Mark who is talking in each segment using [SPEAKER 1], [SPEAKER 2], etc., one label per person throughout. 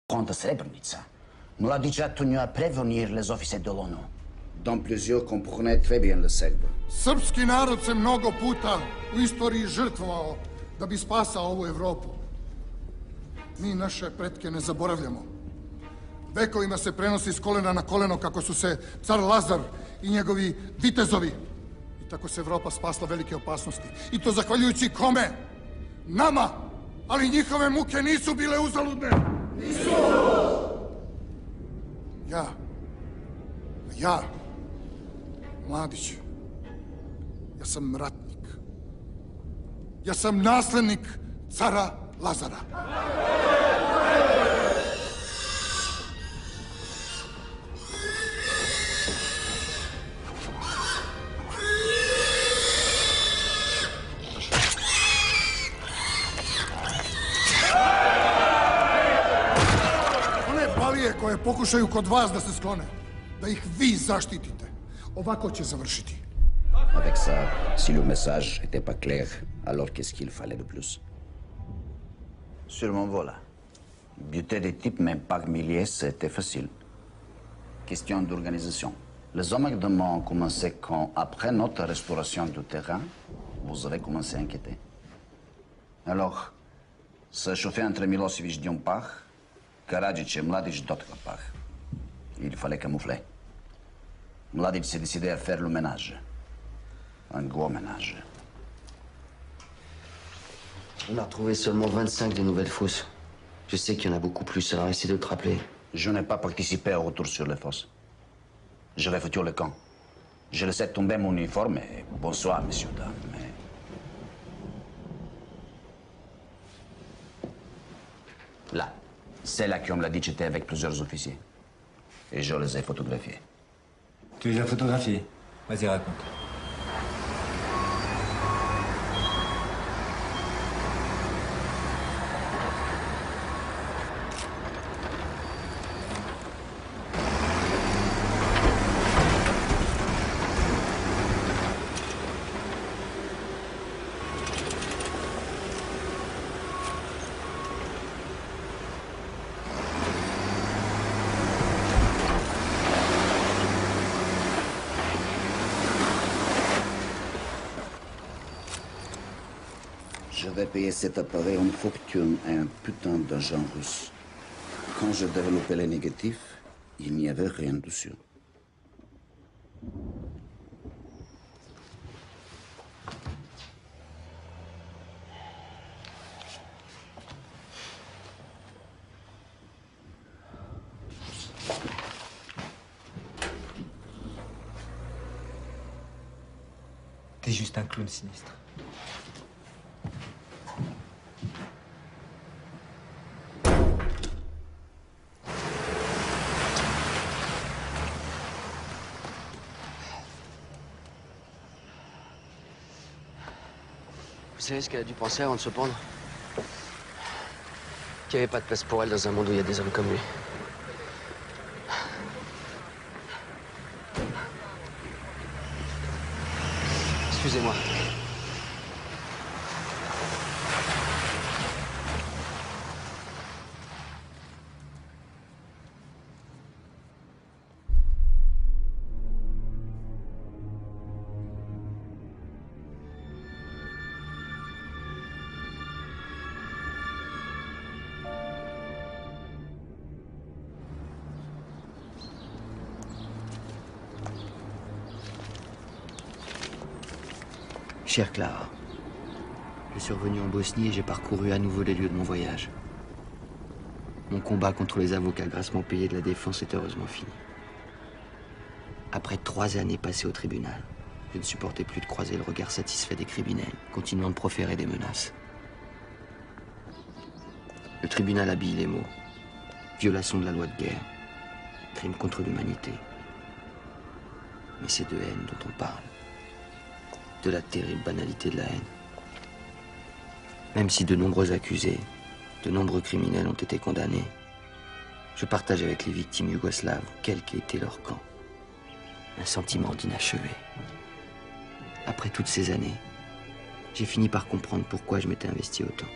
[SPEAKER 1] Contre Srebrenica. Mladić a tenu à prévenir les officiers de l'ONU.
[SPEAKER 2] Dont plusieurs comprenaient très bien le serbe.
[SPEAKER 3] Srpski narod se mnogo puta u istoriji žrtvovao da bi spasao ovu Evropu. Mi naše pretke ne zaboravljamo. Vekovima se prenosi s kolena na koleno kako su se car Lazar i njegovi vitezovi. I tako se Evropa spasla velike opasnosti. I to zahvaljujući kome? Nama! Ali njihove muke nisu bile uzaludne! Nisu! Ja, Mladić, ja sam ratnik. Ja sam naslednik cara Lazara. One balije koje pokušaju kod vas da se sklone, da ih vi zaštitite. Ovako će završiti.
[SPEAKER 2] Avec ça, si le message n'était pas clair, alors qu'est-ce qu'il fallait de plus?
[SPEAKER 1] Sûrement voilà. Buter des types même par milliers, c'était facile. Question d'organisation. Les emmerdements ont commencé quand, après notre restauration du terrain, vous avez commencé à inquiéter. Alors, se chauffer entre Milosevic d'une part, Karadzic et Mladić d'autre part. Il fallait camoufler. Mladić s'est décidé à faire le ménage. Un gros ménage.
[SPEAKER 4] On a retrouvé seulement 25 des nouvelles fosses. Je sais qu'il y en a beaucoup plus, alors essaie de te rappeler.
[SPEAKER 1] Je n'ai pas participé au retour sur les fosses. J'avais foutu le camp. Je laissé tomber mon uniforme et bonsoir, messieurs, dames, mais... Là, c'est là que Mladić était avec plusieurs officiers. Et je les ai photographiés.
[SPEAKER 5] Tu les as photographiés? Vas-y, raconte.
[SPEAKER 2] Je vais payer cet appareil une fortune et un putain d'argent russe. Quand je développais les négatifs, il n'y avait rien dessus.
[SPEAKER 5] T'es juste un clown sinistre.
[SPEAKER 4] Vous savez ce qu'elle a dû penser avant de se pendre? Qu'il n'y avait pas de place pour elle dans un monde où il y a des hommes comme lui. Excusez-moi. Chère Clara, je suis revenu en Bosnie et j'ai parcouru à nouveau les lieux de mon voyage. Mon combat contre les avocats grassement payés de la défense est heureusement fini. Après 3 années passées au tribunal, je ne supportais plus de croiser le regard satisfait des criminels, continuant de proférer des menaces. Le tribunal habille les mots. Violation de la loi de guerre, crime contre l'humanité. Mais c'est de haine dont on parle. De la terrible banalité de la haine. Même si de nombreux accusés, de nombreux criminels ont été condamnés, je partage avec les victimes yougoslaves, quel qu'ait été leur camp, un sentiment d'inachevé. Après toutes ces années, j'ai fini par comprendre pourquoi je m'étais investi autant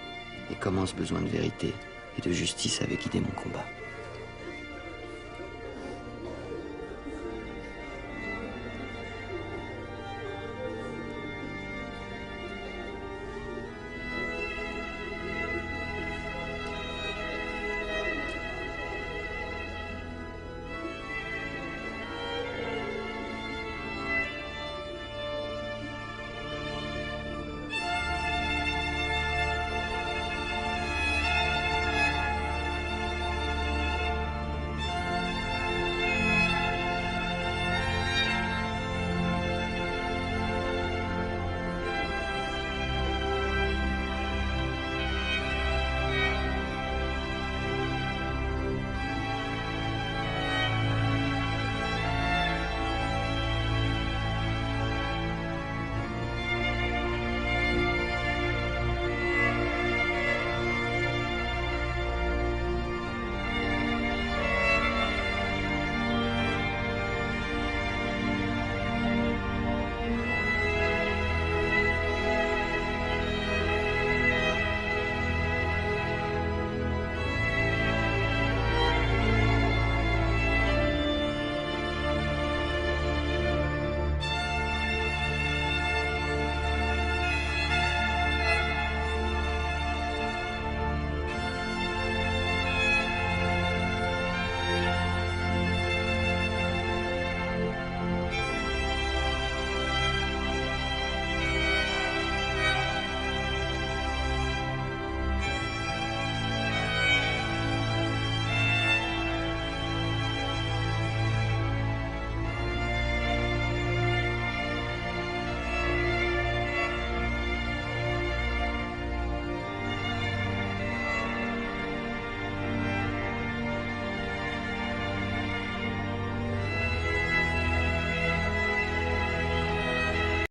[SPEAKER 4] et comment ce besoin de vérité et de justice avait guidé mon combat.